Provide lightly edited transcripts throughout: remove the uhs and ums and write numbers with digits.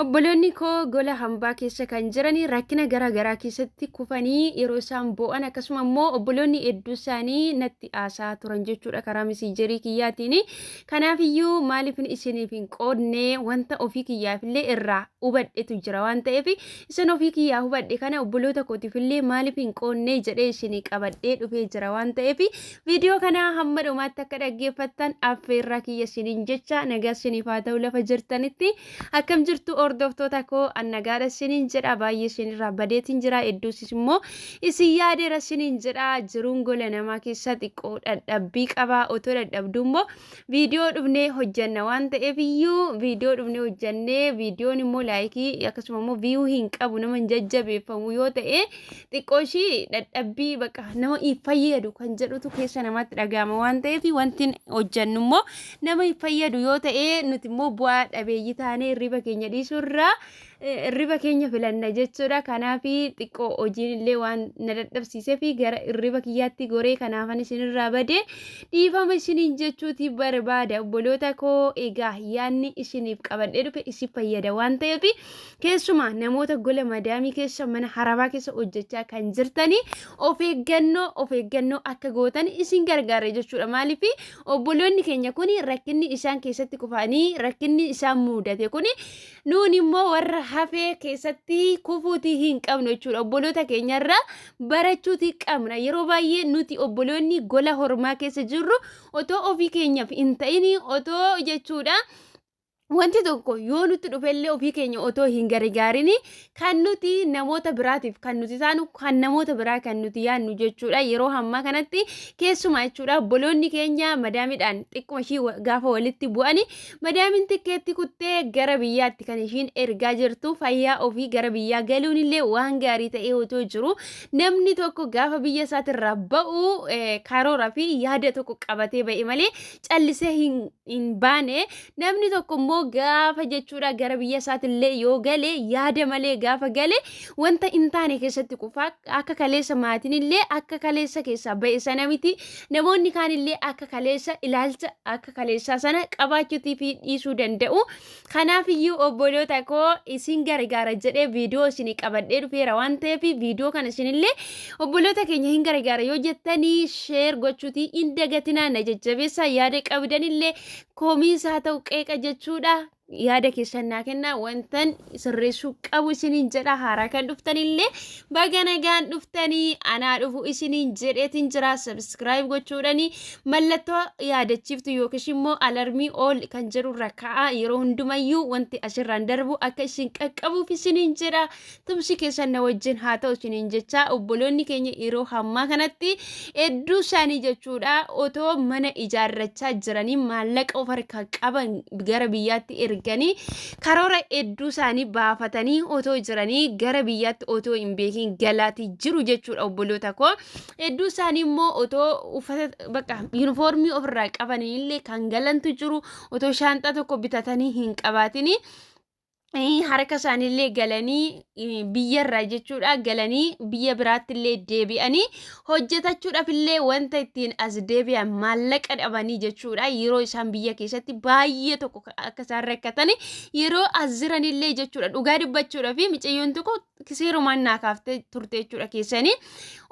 Obboloonni koo gola hambaa keessa kan jiranii rakkina garaa keessatti kufanii yeroo isaan bo'an akkasuma immoo obboloonni hedduu isaanii natti haasaa turan jechuudha karaa messengerii kiyyaatiin. Kanaaf iyyuu maaliif isiniif hin qoodne wanta ofii kiyyaaf illee irraa hubadhetu jira waan ta'eef isin ofii kiyyaa hubadhe kana obboloota kootiif illee maaliif hin qoodne jedhee isinii qabadhee dhufee jira waan ta'eef viidiyoo kana hamma dhumaatti akka dhaggeeffattan affeerraa kiyya isiniin jecha nagaa isiniif haa ta'u lafa jirtanitti akkam jirtu hordoftoota koo annagaadha isiniin jedha baay'ee isinirraa badeetiin jira hedduusis immoo isin yaadeera isiniin jedha jiruun gola namaa keessa xiqqoo dadhabbii qaba otoo dadhabdu immoo viidiyoo dhufnee hojjanna waan ta'eef iyyuu viidiyoo dhufnee hojjannee viidiyoon immoo laayikii akkasuma immoo viiyuu hin qabu nama hin jajjabeeffamu yoo ta'e xiqqoo ishii dadhabbii bakka nama fayyadu kan jedhutu keessa namaatti dhagahama waan ta'eef wanti hojjannu immoo nama fayyadu yoo ta'e nuti immoo bu'aa dhabeeyyii taanee hirriba keenya dhiisurraa hirriba keenya filanna jechuudha. Kanaaf xiqqoo hojiin illee waan na dadhabsiisee fi gara hirriba kiyyaatti goree kanaafan isinirraa badee dhiifama isiniin jechuuti barbaada. Obboloota koo egaa yaanni isiniif qabadhee dhufe isin fayyada waan ta'eef keessumaa namoota gola madaamii keessa mana harabaa keessa hojjechaa kan jirtanii of eeggannoo akka gootan isin gargaara jechuudha. Maaliif obboloonni keenya kun rakkinni isaan keessatti kufanii rakkinni isaan mudate kun nuun immoo warra hafee keessatti kufuutii hin qabnu jechuudha. Obboloota keenyarraa barachuutii qabna. Yeroo baay'ee nuti obboloonni gola hormaa keessa jirru otoo ofii keenyaaf hin ta'in otoo jechuudha. Wanti tokko yoo nuti dhufellee ofii keenya otoo hin gargaarin kan nuti namoota biraatiif kan nuti taanu kan namoota biraa kan nuti yaannu jechuudha. Yeroo hammaa kanatti keessumaa jechuudha obboloonni keenya madaamiidhaan xiqquma ishii gaafa walitti bu'ani madaamiin tikkeetti kuttee gara biyyaatti kan ishiin ergaa jirtu fayyaa ofii gara biyyaa galuun illee waan gaarii ta'ee otoo jiru namni tokko gaafa biyya isaatirraa ba'u karoora fi yaada tokko qabatee ba'e malee callisee hin baane namni tokko immoo gaafa jechuudha gara biyya isaatillee yoo gale yaada malee gaafa gale wanta hin taane keessatti kufa akka kaleessa maatiin illee akka kaleessa keessaa ba'e sana miti namoonni kaan illee akka kaleessa ilaalcha akka kaleessaa sana qabaachuutii fi dhiisuu danda'u. Kanaaf iyyuu obboloota koo isin gargaara jedhee viidiyoo isin qabadhee dhufeera waan ta'eef viidiyoo kana isinillee obboloota keenya hin gargaara yoo jettanii sheer gochuutii hin dagatinaa na jajjabeessaa yaada qabdanillee koomiisaa ta'u qeeqa jechuudha. Yaada keessan naa kenna wantan sirreessuu qabu isiniin jedha. Haaraa kan dhuftanillee baga nagaan dhuftanii anaa dhufu isiniin jedheetiin jira. Subscribe gochuudhani mallattoo yaadachiiftu yookiis immoo alarmii ol kan jedhu rakkaa yeroo hundumayyuu wanti asirraan darbu akka isin qaqqabuuf isiniin jedha. Tumsi keessan na wajjin haa ta'u isiniin jecha obboloonni keenya yeroo hammaa kanatti hedduu isaanii jechuudha otoo mana ijaarrachaa jiranii maallaqa of harkaa qaban gara biyyaatti erganii karoora hedduu isaanii baafatanii otoo jiranii gara biyyaatti otoo hin beekin galaatii jiru jechuudha. Obboloota koo hedduu isaanii immoo otoo uffata bakka yuunifoormii ofirraa qabanii illee kan galantu jiru otoo shaanxaa tokko bitatanii hin qabaatini. Harka isaaniillee galanii biyyarraa jechuudha galanii biyya biraattillee deebi'anii hojjetachuudhaaf illee wanta ittiin as deebi'an maallaqa dhabanii jechuudha. Yeroo isaan biyya keessatti baay'ee tokko akka isaan rakkatan yeroo as jiranillee jechuudha dhugaa dubbachuudhaaf micayyoon tokko seerumaan naa kaaftee turte jechuudha keessanii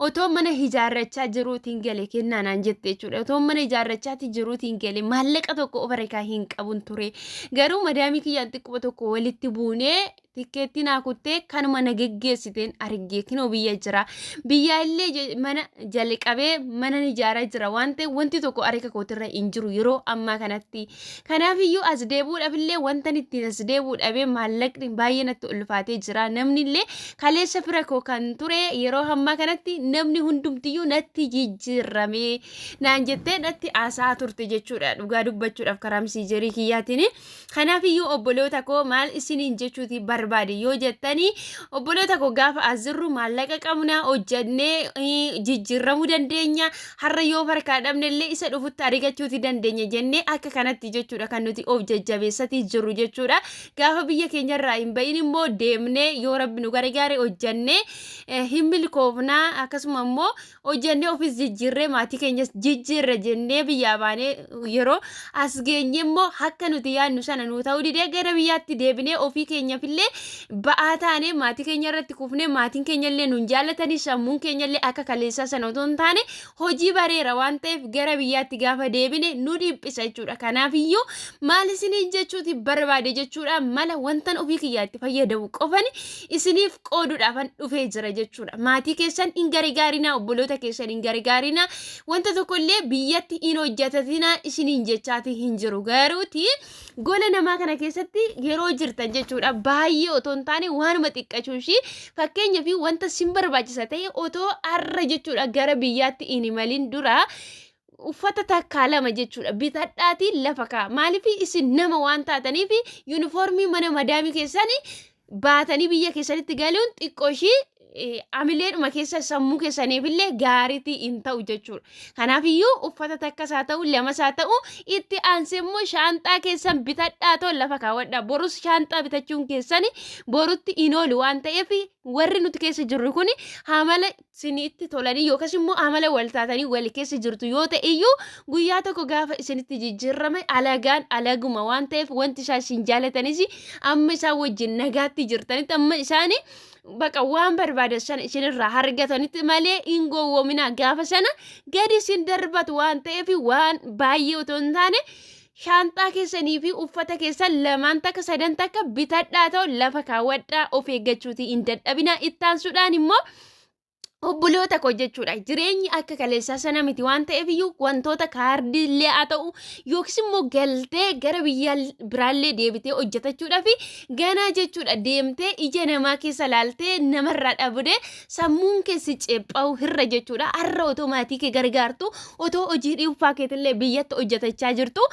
otoo mana ijaarrachaa jiruutiin gale kennaanaan jette jechuudha. Otoo mana ijaarrachaatti jiruutiin gale maallaqa tokko of harkaa hin qabun ture garuu madaamii kiyyaan xiqquma tokko walitti buunee tikkeetti naa kuttee kanuma na geggeessiteen argee kinoo biyya jira biyya illee mana jalqabee mana ijaaraa jira waan ta'eef wanti tokko harka kootirra hin jiru yeroo ammaa kanatti. Kanaaf iyyuu as deebuudhaaf illee wanta ittiin as deebuu dhabee maallaqni baay'ee natti ulfaatee jira. Namni illee kaleessa fira koo kan ture yeroo ammaa kanatti namni hundumtiyyuu natti jijjiiramee naan jettee natti haasaa turte jechuudha dhugaa dubbachuudhaaf karaa messengerii kiyyaatiin. Kanaaf iyyuu obboloota koo maal isiniin jechuuti barbaade yoo jettanii obboloota koo gaafa asirru maallaqa qabna hojjannee jijjiiramuu dandeenya har'a yoo harkaa dhabnellee isa dhufutti argachuuti dandeenya jennee akka kanatti jechuudha kan nuti of jajjabeessatii jirru jechuudha. Gaafa biyya keenya irraa hin bahin immoo deemnee yoo rabbi nu gargaare hojjannee hin milkoofnaa akkasuma immoo hojjannee ofis jijjiirree maatii keenyas jijjiirra jennee biyyaa baanee yeroo as geenye immoo akka nuti yaadnu sana nu ta'uu didee gara biyyaatti deebinee ofii keenyafillee ba'aa taanee maatii keenya irratti kufnee maatiin keenyallee nun jaallatanii sammuun keenyallee akka kaleessaa sana otoo hin taane hojii bareera waan ta'eef gara biyyaatti gaafa deebine nu dhiphisa jechuudha. Kanaaf iyyuu maal isinii jechuuti barbaade jechuudha mala wantan ofii kiyyaatti fayyadamu qofan isiniif qooduudhaafan dhufee jira jechuudha. Maatii keessan hin gargaarinaa obboloota keessan hin gargaarinaa wanta tokkollee biyyatti hin hojjetatinaa isiniin jechaati hin jiru garuuti gola namaa kana keessatti yeroo jirtan jechuudha baay'ee otoo hin taane waanuma xiqqachuushi fakkeenyaaf wanta sin barbaachisa ta'e otoo arra jechuudha gara biyyaatti hin imalin dura uffata takkaa lama jechuudha bitadhaatii lafa kaa maaliif isin nama waan taataniif yuunifoormii mana madaamii keessanii baatanii biyya keessanitti galuun xiqqooshii amileedhuma keessa sammuu keessaniifillee gaariitii hin ta'u jechuudha. Kanaaf iyyuu uffata takkas haa ta'u lamas haa ta'u itti aansee immoo shaanxaa keessan bitadhaa ta'u lafa kaawwadha. Borus shaanxaa bitachuun keessan borutti hin oolu waan ta'eef warri nuti keessa jirru kun amala isinitti tolanii yookaas immoo amala wal taatanii wal keessa jirtu yoo ta'e iyyuu guyyaa tokko gaafa isinitti jijjiirame alagaan alaguma waan ta'eef wanti isaan isin jaalatanis amma isaan wajjin nagaatti jirtanitti amma isaanii baqa waan barbaadan sana isinirraa argatanitti malee hin gowwoomina gaafa sana gadi isin darbatu waan ta'eef waan baay'ee otoo hin taane shaanxaa keessanii fi uffata keessan lamaan takka sadan takka bitadhaa ta'u lafa kaawwadhaa of eeggachuutii hin dadhabina ittaansuudhaan immoo obboloota koo jechuudha jireenyi akka kaleessaa sana miti waan ta'eef iyyuu wantoota kaardiillee haa ta'u yookiis immoo galtee gara biyya biraallee deebitee hojjetachuudhaaf ganaa jechuudha deemtee ija namaa keessa laaltee namarraa dhabdee sammuun keessi ceephaa'u hirra jechuudha har'a otoo maatii kee gargaartu otoo hojii dhuunfaa keetillee biyyatti hojjetachaa jirtu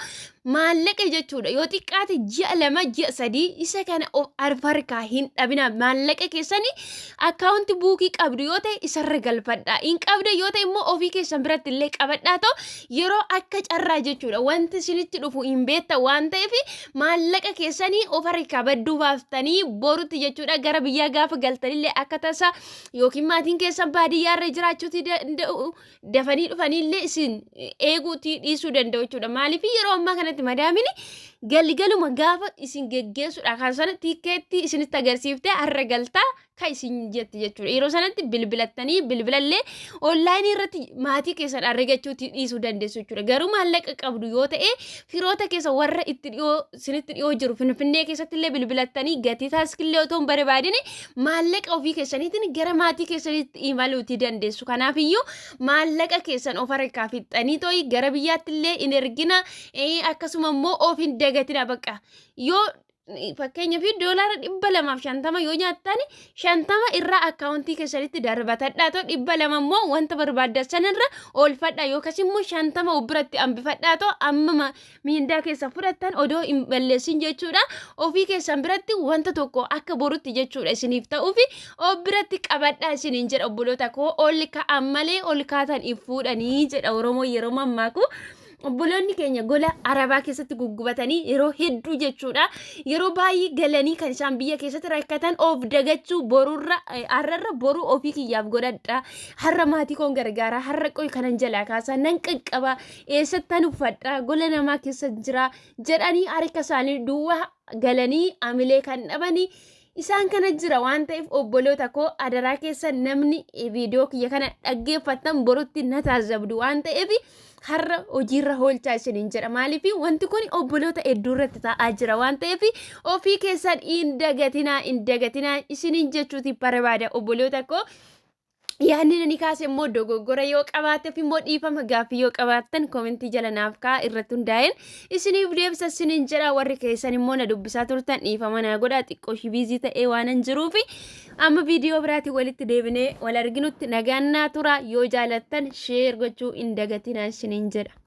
maallaqa jechuudha yoo xiqqaate ji'a 2 ji'a 3 isa kana harkaa hin dhabina maallaqa keessanii akkaawunti buukii qabdu yoo ta'e sarra galfadhaa hin qabde yoo ta'e immoo ofii keessan biratti illee qabadhaa ta'u yeroo akka carraa jechuudha wanti isinitti dhufu hin beekta waan ta'eef maallaqa keessanii of harkaa badduu baaftanii borutti jechuudha gara biyyaa gaafa galtanillee akka tasa yookiin maatiin keessan baadiyyaarra jiraachuuti danda'u dafanii dhufanillee isin eeguutii dhiisuu danda'u jechuudha maaliif yeroo ammaa kanatti madaamini galgaluma gaafa isin geggeessuudha kan sana tiikeetti isinitti agarsiiftee har'a galtaa kan isin jetti jechuudha yeroo sanatti bilbilattanii bilbilallee onlaayinii irratti maatii keessan argachuuti dhiisuu dandeessu jechuudha garuu maallaqa qabdu yoo ta'e firoota keessa warra itti dhiyoo isinitti dhiyoo jiru finfinnee keessatti illee bilbilattanii gatii taaskillee otoo hin barbaadin maallaqa ofii keessaniitiin gara maatii keessanitti imaluuti dandeessu. Kanaaf iyyuu maallaqa keessan of harkaa fixanii tooyi gara biyyaatti illee hin ergina akkasuma immoo of hin dagatina baqa yoo fakkeenyaaf doolaara 250 yoo nyaattan 50 irraa akkaawuntii keessanitti darbatadhaa ta'u 200 immoo wanta barbaadan sanirra oolfadhaa yookaas immoo 50 biratti hambifadhaa ta'u amma miindaa keessa fudhattan odoo hin balleessin jechuudha ofii keessan biratti wanta tokko akka borutti jechuudha isiniif ta'uufi of biratti qabadhaa isiniin jedha obboloota koo ol ka'an malee ol kaatan hin fuudhanii jedha Oromoo yeroo mammaaku. Obboloonni keenya gola Arabaa keessatti guggubatanii yeroo hedduu jechuudha yeroo baay'ee galanii kan isaan biyya keessatti rakkatan of dagachuu borurra har'arra boruu ofii kiyyaaf godhadha har'a maatii koon gargaara har'a qoy kanan jalaa kaasaa nan qaqqaba eessattan uffadha gola namaa keessa jira jedhanii harka isaanii duwwaa galanii amilee kan dhabanii isaan kana jira waan ta'eef obboloota koo adaraa keessa namni viidiyoo kiyya kana dhaggeeffatan borutti na taasisabdu waan ta'eef har'a hojiirra oolchaa isiniin jedha maaliif wanti kun obboloota hedduu irratti ta'aa jira waan ta'eef ofii keessan hin dagatinaa isiniin jechuuti barbaada obboloota koo. Yaanni nani kaase immoo dogoggora yoo qabaateef immoo dhiifama gaaffii yoo qabaattan koomentii jala naaf kaa'aa irratti hundaa'een isiniif deebisa isiniin jedha warri keessan immoo na dubbisaa turtan dhiifama naa godhaa xiqqoo shibiizii ta'ee waanan jiruufi amma viidiyoo biraatii walitti deebinee wal arginutti nagaan naa tura yoo jaalattan sheer gochuu hin dagatinaa isiniin jedha.